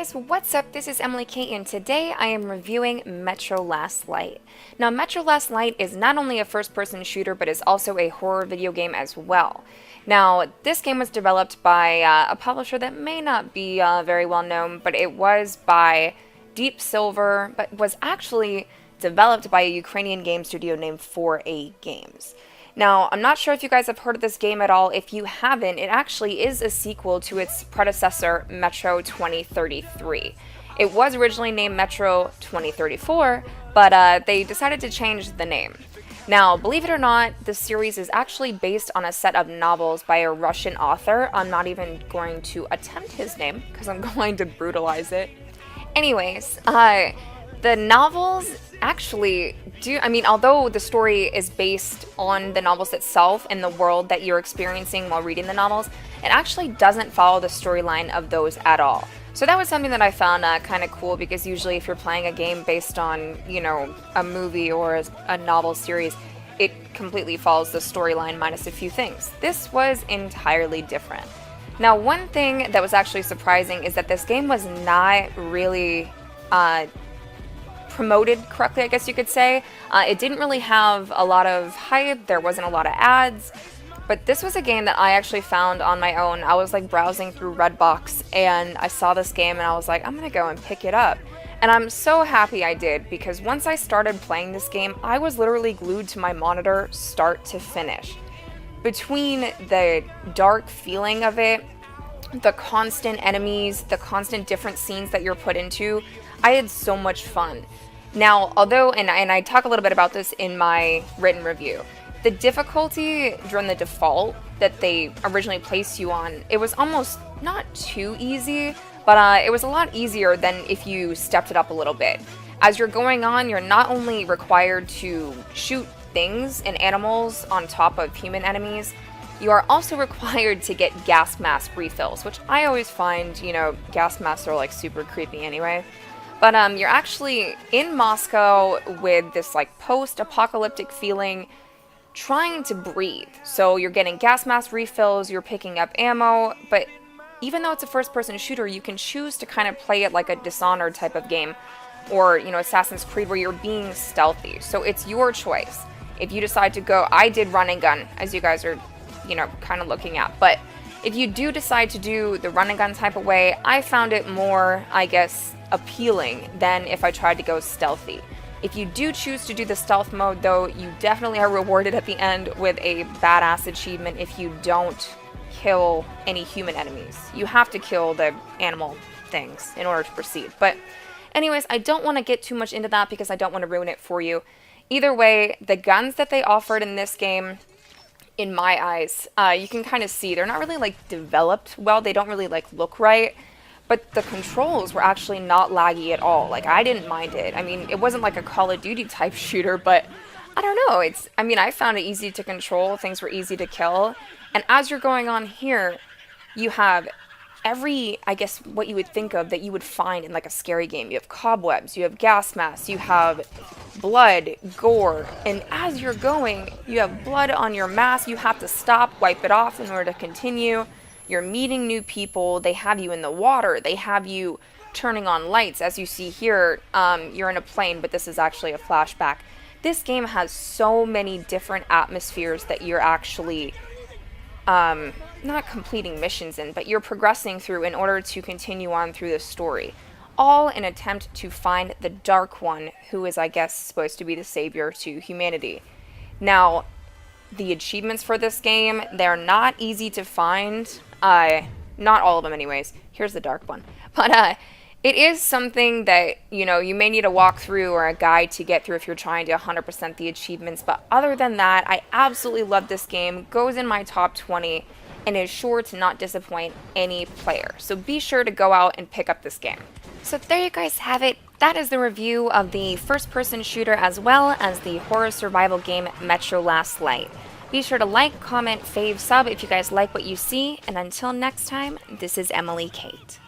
guys, what's up? This is Emmaleighkate, and today I am reviewing Metro Last Light. Now, Metro Last Light is not only a first-person shooter, but is also a horror video game as well. Now, this game was developed by a publisher that may not be very well known, but it was by Deep Silver, but was actually developed by a Ukrainian game studio named 4A Games. Now, I'm not sure if you guys have heard of this game at all. If you haven't, it actually is a sequel to its predecessor, Metro 2033. It was originally named Metro 2034, but they decided to change the name. Now, believe it or not, the series is actually based on a set of novels by a Russian author. I'm not even going to attempt his name, because I'm going to brutalize it. Anyways, the novels actually do, although the story is based on the novels itself and the world that you're experiencing while reading the novels, it actually doesn't follow the storyline of those at all. So that was something that I found kind of cool, because usually if you're playing a game based on, a movie or a novel series, it completely follows the storyline minus a few things. This was entirely different. Now, one thing that was actually surprising is that this game was not really promoted correctly, I guess you could say. It didn't really have a lot of hype, there wasn't a lot of ads, but this was a game that I actually found on my own. I was like browsing through Redbox and I saw this game and I was like, I'm gonna go and pick it up. And I'm so happy I did, because once I started playing this game, I was literally glued to my monitor start to finish. Between the dark feeling of it, the constant enemies, the constant different scenes that you're put into, I had so much fun. Now, although, and I talk a little bit about this in my written review, the difficulty during the default that they originally placed you on, it was almost not too easy, but it was a lot easier than if you stepped it up a little bit. As you're going on, you're not only required to shoot things and animals on top of human enemies, you are also required to get gas mask refills, which I always find, gas masks are like super creepy anyway. But you're actually in Moscow with this like post-apocalyptic feeling, trying to breathe. So you're getting gas mask refills, you're picking up ammo, but even though it's a first-person shooter, you can choose to kind of play it like a Dishonored type of game, or Assassin's Creed, where you're being stealthy. So it's your choice. If you decide to go, I did run and gun, as you guys are, kind of looking at, but if you do decide to do the run and gun type of way, I found it more, I guess, appealing than if I tried to go stealthy. If you do choose to do the stealth mode, though, you definitely are rewarded at the end with a badass achievement if you don't kill any human enemies. You have to kill the animal things in order to proceed. But anyways, I don't want to get too much into that because I don't want to ruin it for you. Either way, the guns that they offered in this game, in my eyes, you can kind of see they're not really like developed well. They don't really like look right. But the controls were actually not laggy at all. Like, I didn't mind it. It wasn't like a Call of Duty type shooter, but I don't know. I found it easy to control. Things were easy to kill. And as you're going on here, you have every, I guess, what you would think of that you would find in like a scary game. You have cobwebs, you have gas masks, you have blood, gore, and as you're going, you have blood on your mask. You have to stop, wipe it off in order to continue. You're meeting new people, they have you in the water, they have you turning on lights. As you see here, you're in a plane, but this is actually a flashback. This game has so many different atmospheres that you're actually not completing missions in, but you're progressing through in order to continue on through the story. All in an attempt to find the Dark One, who is, I guess, supposed to be the savior to humanity. Now, the achievements for this game, they're not easy to find. Not all of them anyways. Here's the dark one. But it is something that, you may need a walkthrough or a guide to get through if you're trying to 100% the achievements. But other than that, I absolutely love this game. Goes in my top 20 and is sure to not disappoint any player. So be sure to go out and pick up this game. So there you guys have it. That is the review of the first-person shooter as well as the horror survival game Metro Last Light. Be sure to like, comment, fave, sub if you guys like what you see, and until next time, this is Emmaleighkate.